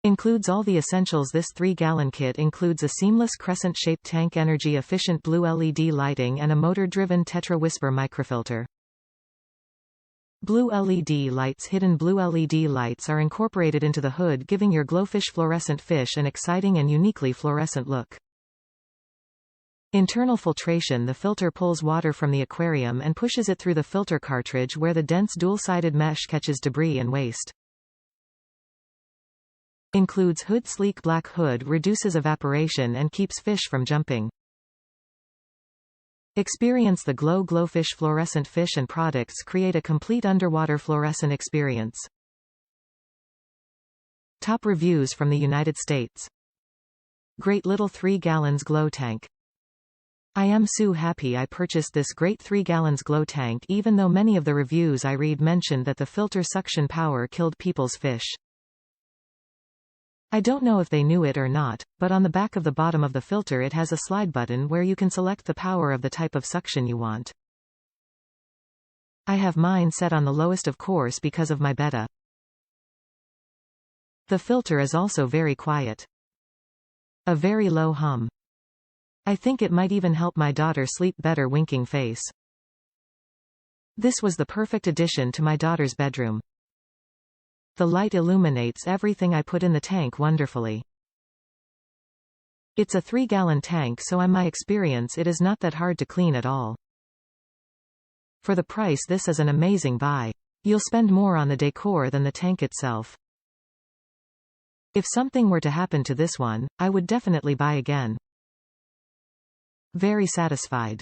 Includes all the essentials. This 3-gallon kit includes a seamless crescent-shaped tank, energy-efficient blue LED lighting, and a motor-driven Tetra Whisper MicroFilter. Blue LED lights. Hidden blue LED lights are incorporated into the hood, giving your GloFish fluorescent fish an exciting and uniquely fluorescent look. Internal filtration. The filter pulls water from the aquarium and pushes it through the filter cartridge, where the dense dual-sided mesh catches debris and waste. Includes hood. Sleek black hood reduces evaporation and keeps fish from jumping. Experience the GLO GloFish fluorescent fish and products. Create a complete underwater fluorescent experience. Top reviews from the United States. Great little 3 gallons GLO tank. I am so happy I purchased this great 3 gallons GLO tank, even though many of the reviews I read mentioned that the filter suction power killed people's fish. I don't know if they knew it or not, but on the back of the bottom of the filter it has a slide button where you can select the power of the type of suction you want. I have mine set on the lowest, of course, because of my betta. The filter is also very quiet. A very low hum. I think it might even help my daughter sleep better. Winking face. This was the perfect addition to my daughter's bedroom. The light illuminates everything I put in the tank wonderfully. It's a 3-gallon tank, so in my experience it is not that hard to clean at all. For the price, this is an amazing buy. You'll spend more on the decor than the tank itself. If something were to happen to this one, I would definitely buy again. Very satisfied.